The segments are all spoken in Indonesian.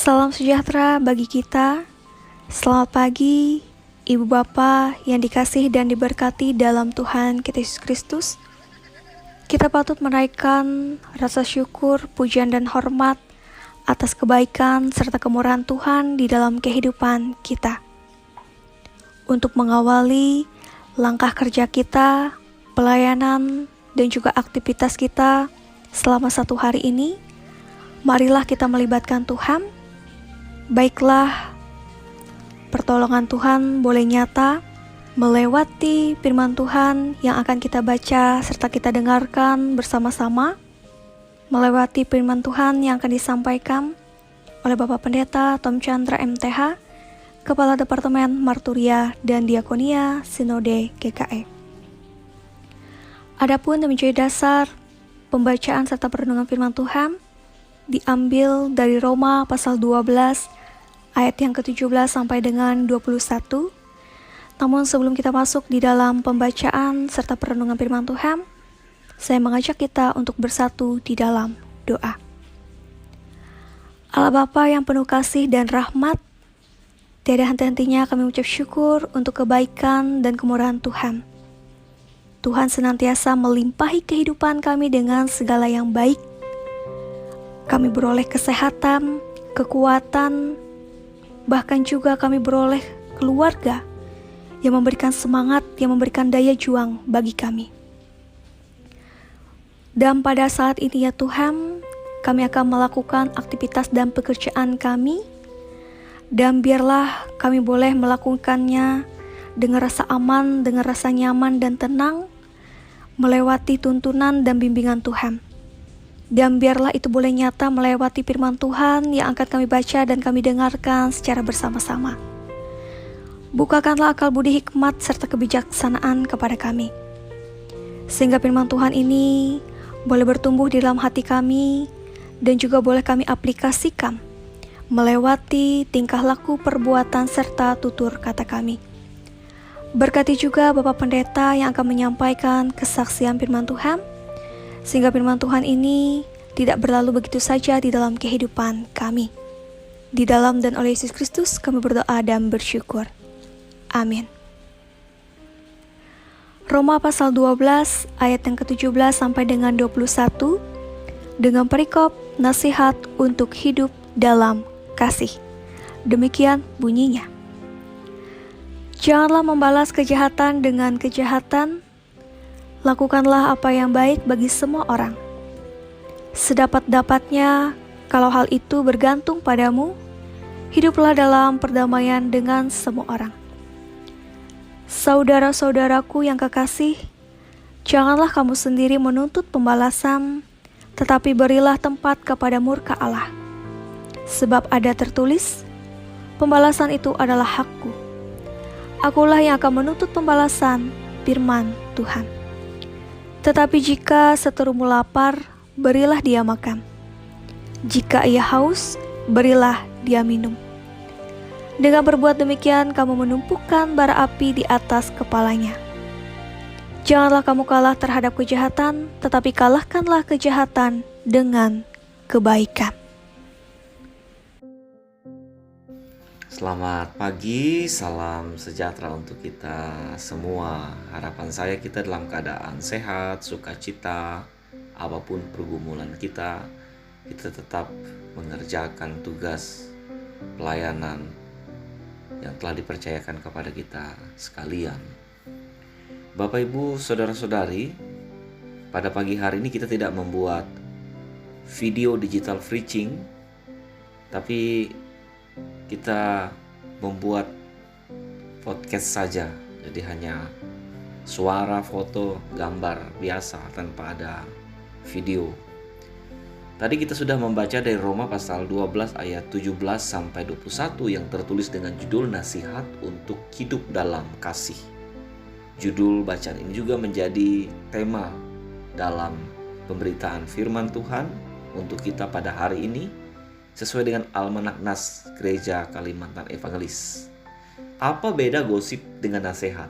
Salam sejahtera bagi kita. Selamat pagi, Ibu Bapa yang dikasihi dan diberkati dalam Tuhan kita Yesus Kristus. Kita patut menaikkan rasa syukur, pujian dan hormat atas kebaikan serta kemurahan Tuhan di dalam kehidupan kita. Untuk mengawali langkah kerja kita, pelayanan, dan juga aktivitas kita selama satu hari ini, marilah kita melibatkan Tuhan. Baiklah, pertolongan Tuhan boleh nyata melewati firman Tuhan yang akan kita baca serta kita dengarkan bersama-sama, melewati firman Tuhan yang akan disampaikan oleh Bapak Pendeta Tom Chandra MTH, Kepala Departemen Marturia dan Diakonia Sinode GKE. Adapun yang menjadi dasar pembacaan serta perenungan firman Tuhan diambil dari Roma pasal 12 ayat yang ke-17 sampai dengan 21. Namun sebelum kita masuk di dalam pembacaan serta perenungan firman Tuhan, saya mengajak kita untuk bersatu di dalam doa. Allah Bapa yang penuh kasih dan rahmat, tiada henti-hentinya kami mengucap syukur untuk kebaikan dan kemurahan Tuhan. Tuhan senantiasa melimpahi kehidupan kami dengan segala yang baik. Kami beroleh kesehatan, kekuatan, bahkan juga kami beroleh keluarga yang memberikan semangat, yang memberikan daya juang bagi kami. Dan pada saat ini ya Tuhan, kami akan melakukan aktivitas dan pekerjaan kami, dan biarlah kami boleh melakukannya dengan rasa aman, dengan rasa nyaman dan tenang, melewati tuntunan dan bimbingan Tuhan. Dan biarlah itu boleh nyata melewati firman Tuhan yang akan kami baca dan kami dengarkan secara bersama-sama. Bukakanlah akal budi hikmat serta kebijaksanaan kepada kami, sehingga firman Tuhan ini boleh bertumbuh di dalam hati kami dan juga boleh kami aplikasikan melewati tingkah laku, perbuatan serta tutur kata kami. Berkati juga Bapak Pendeta yang akan menyampaikan kesaksian firman Tuhan, sehingga firman Tuhan ini tidak berlalu begitu saja di dalam kehidupan kami. Di dalam dan oleh Yesus Kristus kami berdoa dan bersyukur. Amin. Roma pasal 12 ayat yang ke-17 sampai dengan 21 dengan perikop nasihat untuk hidup dalam kasih. Demikian bunyinya. Janganlah membalas kejahatan dengan kejahatan. Lakukanlah apa yang baik bagi semua orang. Sedapat-dapatnya, kalau hal itu bergantung padamu, hiduplah dalam perdamaian dengan semua orang. Saudara-saudaraku yang kekasih, janganlah kamu sendiri menuntut pembalasan, tetapi berilah tempat kepada murka Allah. Sebab ada tertulis, pembalasan itu adalah hakku. Akulah yang akan menuntut pembalasan, firman Tuhan. Tetapi jika seterumu lapar, berilah dia makan. Jika ia haus, berilah dia minum. Dengan berbuat demikian, kamu menumpukan bara api di atas kepalanya. Janganlah kamu kalah terhadap kejahatan, tetapi kalahkanlah kejahatan dengan kebaikan. Selamat pagi, salam sejahtera untuk kita semua. Harapan saya kita dalam keadaan sehat, sukacita, apapun pergumulan kita tetap mengerjakan tugas pelayanan yang telah dipercayakan kepada kita sekalian. Bapak, Ibu, Saudara-saudari, pada pagi hari ini kita tidak membuat video digital preaching, tapi kita membuat podcast saja. Jadi hanya suara, foto, gambar biasa tanpa ada video. Tadi kita sudah membaca dari Roma pasal 12 ayat 17 sampai 21 yang tertulis dengan judul Nasihat untuk Hidup dalam Kasih. Judul bacaan ini juga menjadi tema dalam pemberitaan firman Tuhan untuk kita pada hari ini sesuai dengan Almanak Nas Gereja Kalimantan Evangelis. Apa beda gosip dengan nasihat?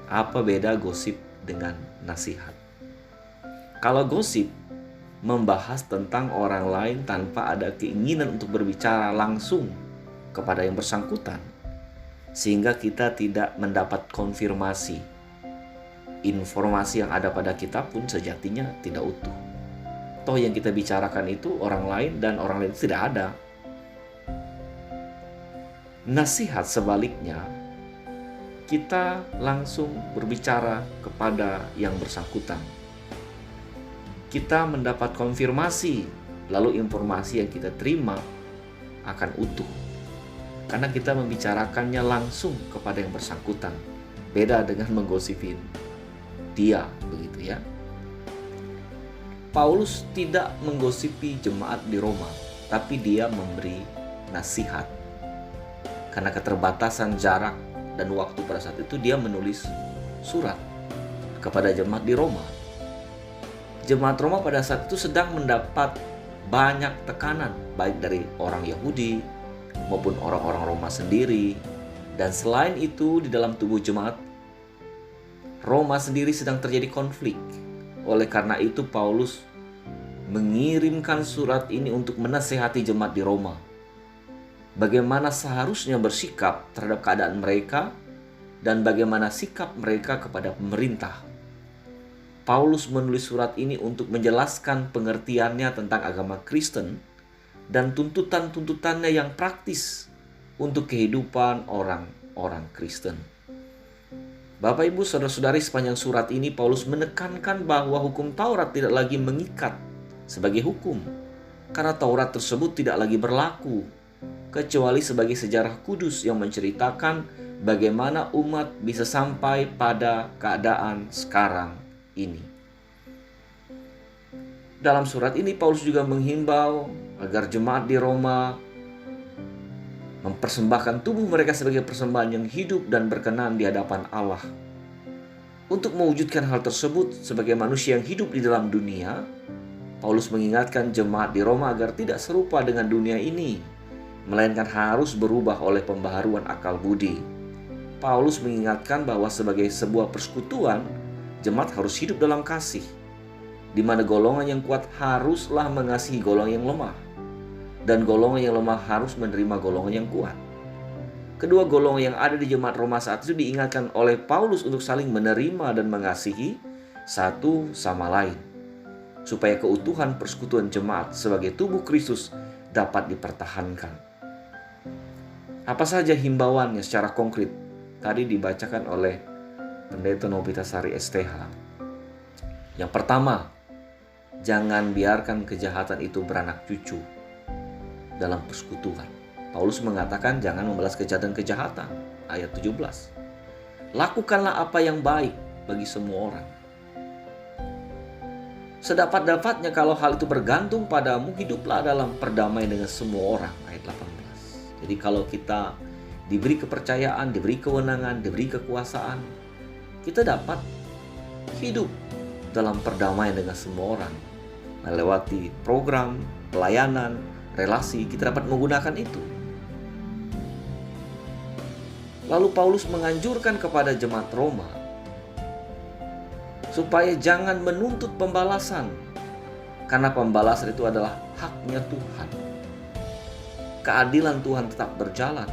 Apa beda gosip dengan nasihat? Kalau gosip membahas tentang orang lain tanpa ada keinginan untuk berbicara langsung kepada yang bersangkutan, sehingga kita tidak mendapat konfirmasi. Informasi yang ada pada kita pun sejatinya tidak utuh. Toh yang kita bicarakan itu orang lain dan orang lain tidak ada. Nasihat sebaliknya, kita langsung berbicara kepada yang bersangkutan. Kita mendapat konfirmasi, lalu informasi yang kita terima akan utuh. Karena kita membicarakannya langsung kepada yang bersangkutan. Beda dengan menggosipin dia, begitu ya. Paulus tidak menggosipi jemaat di Roma, tapi dia memberi nasihat. Karena keterbatasan jarak dan waktu pada saat itu, dia menulis surat kepada jemaat di Roma. Jemaat Roma pada saat itu sedang mendapat banyak tekanan, baik dari orang Yahudi maupun orang-orang Roma sendiri. Dan selain itu, di dalam tubuh jemaat Roma sendiri sedang terjadi konflik. Oleh karena itu, Paulus mengirimkan surat ini untuk menasehati jemaat di Roma. Bagaimana seharusnya bersikap terhadap keadaan mereka dan bagaimana sikap mereka kepada pemerintah. Paulus menulis surat ini untuk menjelaskan pengertiannya tentang agama Kristen dan tuntutan-tuntutannya yang praktis untuk kehidupan orang-orang Kristen. Bapak, Ibu, saudara-saudari, sepanjang surat ini Paulus menekankan bahwa hukum Taurat tidak lagi mengikat sebagai hukum, karena Taurat tersebut tidak lagi berlaku, kecuali sebagai sejarah kudus yang menceritakan bagaimana umat bisa sampai pada keadaan sekarang ini. Dalam surat ini Paulus juga menghimbau agar jemaat di Roma mempersembahkan tubuh mereka sebagai persembahan yang hidup dan berkenan di hadapan Allah. Untuk mewujudkan hal tersebut sebagai manusia yang hidup di dalam dunia, Paulus mengingatkan jemaat di Roma agar tidak serupa dengan dunia ini, melainkan harus berubah oleh pembaharuan akal budi. Paulus mengingatkan bahwa sebagai sebuah persekutuan, jemaat harus hidup dalam kasih, di mana golongan yang kuat haruslah mengasihi golongan yang lemah, dan golongan yang lemah harus menerima golongan yang kuat. Kedua golongan yang ada di jemaat Roma saat itu diingatkan oleh Paulus untuk saling menerima dan mengasihi satu sama lain, supaya keutuhan persekutuan jemaat sebagai tubuh Kristus dapat dipertahankan. Apa saja himbauannya secara konkret tadi dibacakan oleh Pendeta Novitasari STH. Yang pertama, jangan biarkan kejahatan itu beranak cucu dalam persekutuan. Paulus mengatakan jangan membalas kejahatan, ayat 17. Lakukanlah apa yang baik bagi semua orang. Sedapat-dapatnya kalau hal itu bergantung padamu, hiduplah dalam perdamaian dengan semua orang, ayat 18. Jadi kalau kita diberi kepercayaan, diberi kewenangan, diberi kekuasaan, kita dapat hidup dalam perdamaian dengan semua orang. Melewati program, pelayanan, relasi, kita dapat menggunakan itu. Lalu Paulus menganjurkan kepada jemaat Roma supaya jangan menuntut pembalasan, karena pembalasan itu adalah haknya Tuhan. Keadilan Tuhan tetap berjalan,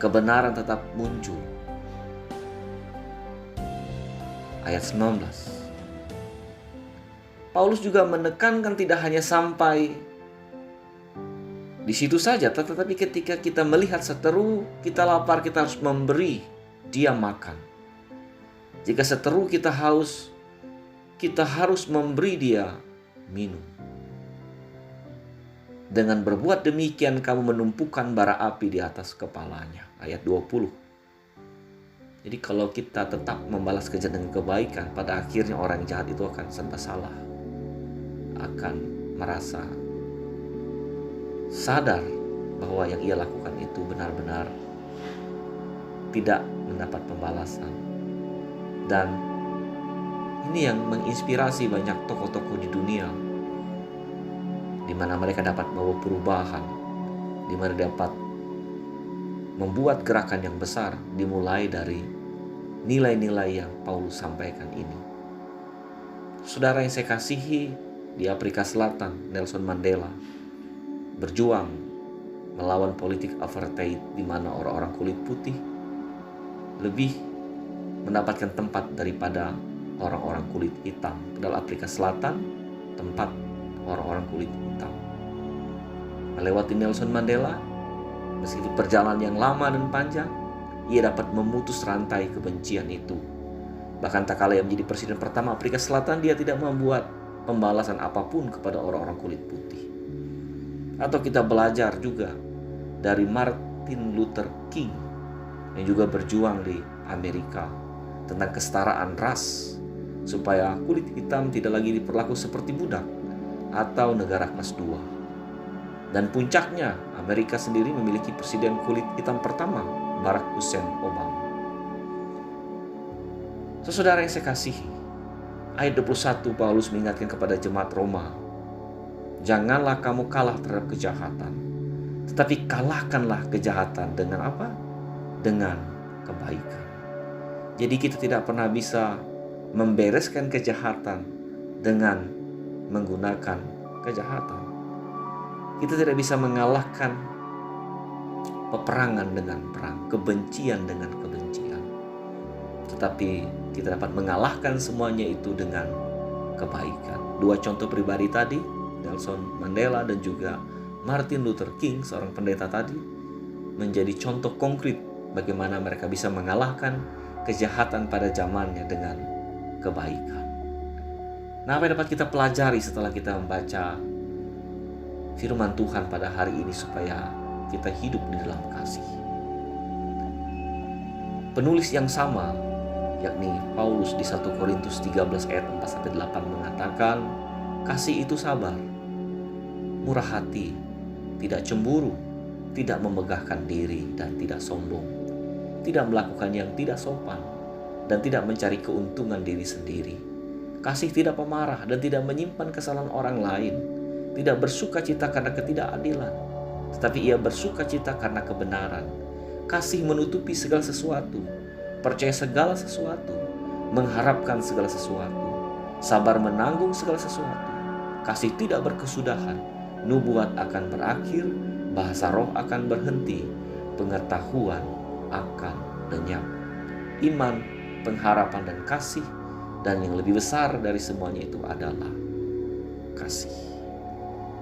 kebenaran tetap muncul. Ayat 19. Paulus juga menekankan tidak hanya sampai di situ saja, tetapi ketika kita melihat seteru, kita lapar, kita harus memberi dia makan. Jika seteru kita haus, kita harus memberi dia minum. Dengan berbuat demikian, kamu menumpukan bara api di atas kepalanya. Ayat 20. Jadi kalau kita tetap membalas kejahatan dengan kebaikan, pada akhirnya orang jahat itu akan serba salah. Akan merasa sadar bahwa yang ia lakukan itu benar-benar tidak mendapat pembalasan. Dan ini yang menginspirasi banyak tokoh-tokoh di dunia, di mana mereka dapat membawa perubahan, di mana dapat membuat gerakan yang besar, dimulai dari nilai-nilai yang Paulus sampaikan ini. Saudara yang saya kasihi, di Afrika Selatan, Nelson Mandela berjuang melawan politik apartheid di mana orang-orang kulit putih lebih mendapatkan tempat daripada orang-orang kulit hitam. Padahal Afrika Selatan tempat orang-orang kulit hitam. Melewati Nelson Mandela, meskipun perjalanan yang lama dan panjang, ia dapat memutus rantai kebencian itu. Bahkan tak kala ia menjadi presiden pertama Afrika Selatan, dia tidak membuat pembalasan apapun kepada orang-orang kulit putih. Atau kita belajar juga dari Martin Luther King yang juga berjuang di Amerika tentang kesetaraan ras, supaya kulit hitam tidak lagi diperlaku seperti budak atau negara kelas 2. Dan puncaknya, Amerika sendiri memiliki presiden kulit hitam pertama, Barack Hussein Obama. Saudara yang saya kasihi, ayat 21 Paulus mengingatkan kepada jemaat Roma, janganlah kamu kalah terhadap kejahatan, tetapi kalahkanlah kejahatan dengan apa? Dengan kebaikan. Jadi kita tidak pernah bisa membereskan kejahatan dengan menggunakan kejahatan. Kita tidak bisa mengalahkan peperangan dengan perang, kebencian dengan kebencian. Tetapi kita dapat mengalahkan semuanya itu dengan kebaikan. Dua contoh pribadi tadi, Nelson Mandela dan juga Martin Luther King, seorang pendeta tadi, menjadi contoh konkret bagaimana mereka bisa mengalahkan kejahatan pada zamannya dengan kebaikan. Nah, apa yang dapat kita pelajari setelah kita membaca firman Tuhan pada hari ini supaya kita hidup di dalam kasih? Penulis yang sama, yakni Paulus di 1 Korintus 13 ayat 4-8 mengatakan, kasih itu sabar, murah hati, tidak cemburu, tidak memegahkan diri dan tidak sombong, tidak melakukan yang tidak sopan, dan tidak mencari keuntungan diri sendiri. Kasih tidak pemarah dan tidak menyimpan kesalahan orang lain, tidak bersuka cita karena ketidakadilan, tetapi ia bersuka cita karena kebenaran. Kasih menutupi segala sesuatu, percaya segala sesuatu, mengharapkan segala sesuatu, sabar menanggung segala sesuatu. Kasih tidak berkesudahan, nubuat akan berakhir, bahasa roh akan berhenti, pengetahuan akan lenyap. Iman, pengharapan dan kasih, dan yang lebih besar dari semuanya itu adalah kasih.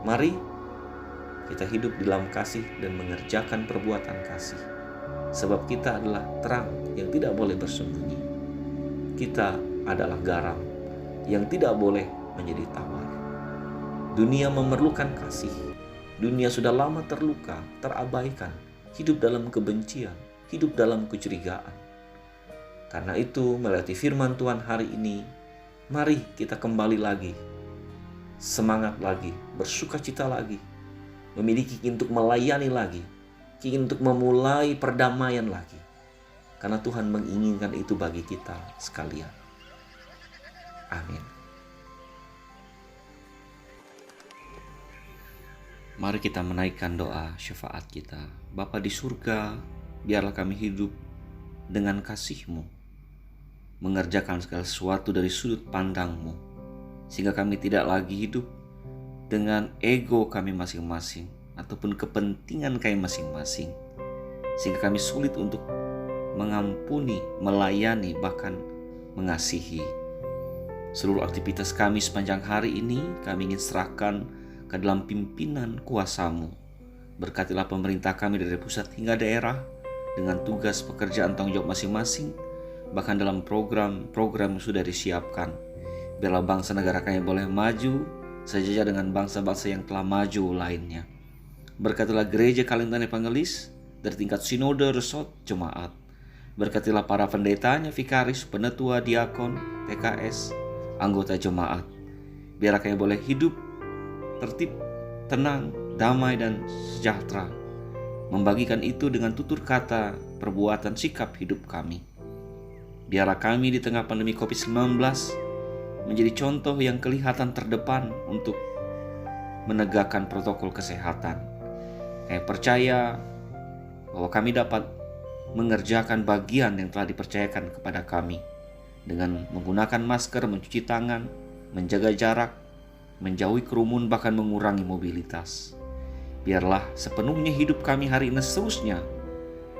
Mari kita hidup di dalam kasih dan mengerjakan perbuatan kasih, sebab kita adalah terang yang tidak boleh bersembunyi. Kita adalah garam yang tidak boleh menjadi tawar. Dunia memerlukan kasih. Dunia sudah lama terluka, terabaikan, hidup dalam kebencian, hidup dalam kecurigaan. Karena itu, melalui firman Tuhan hari ini, mari kita kembali lagi, semangat lagi, bersukacita lagi, memiliki untuk melayani lagi, ingin untuk memulai perdamaian lagi. Karena Tuhan menginginkan itu bagi kita sekalian. Amin. Mari kita menaikkan doa syafaat kita. Bapa di surga, biarlah kami hidup dengan kasih-Mu, mengerjakan segala sesuatu dari sudut pandang-Mu, sehingga kami tidak lagi hidup dengan ego kami masing-masing ataupun kepentingan kami masing-masing, sehingga kami sulit untuk mengampuni, melayani, bahkan mengasihi. Seluruh aktivitas kami sepanjang hari ini kami ingin serahkan ke dalam pimpinan kuasa-Mu. Berkatilah pemerintah kami dari pusat hingga daerah dengan tugas pekerjaan tanggung jawab masing-masing, bahkan dalam program-program yang sudah disiapkan. Biarlah bangsa negara kami boleh maju sejajar dengan bangsa-bangsa yang telah maju lainnya. Berkatilah gereja Kalintang Evangelis dari tingkat sinode, resort, jemaat. Berkatilah para pendetanya, vikaris, penetua, diakon, PKS, anggota jemaat. Biarlah kami boleh hidup tertib, tenang, damai, dan sejahtera. Membagikan itu dengan tutur kata, perbuatan, sikap hidup kami. Biarlah kami di tengah pandemi COVID-19 menjadi contoh yang kelihatan terdepan untuk menegakkan protokol kesehatan. Kami percaya bahwa kami dapat mengerjakan bagian yang telah dipercayakan kepada kami dengan menggunakan masker, mencuci tangan, menjaga jarak, menjauhi kerumun bahkan mengurangi mobilitas. Biarlah sepenuhnya hidup kami hari ini seterusnya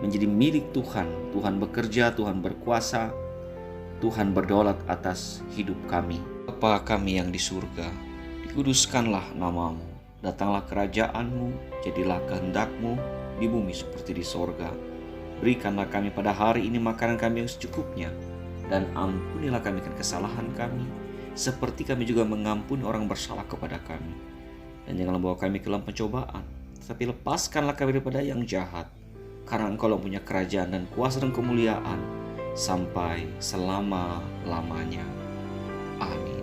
menjadi milik Tuhan. Tuhan bekerja, Tuhan berkuasa, Tuhan berdaulat atas hidup kami. Bapa kami yang di surga, dikuduskanlah namamu, datanglah kerajaan-Mu, jadilah kehendak-Mu di bumi seperti di sorga. Berikanlah kami pada hari ini makanan kami yang secukupnya, dan ampunilah kami kesalahan kami, seperti kami juga mengampuni orang bersalah kepada kami. Dan janganlah bawa kami ke dalam pencobaan, tetapi lepaskanlah kami daripada yang jahat, karena Engkau punya kerajaan dan kuasa dan kemuliaan sampai selama-lamanya. Amin.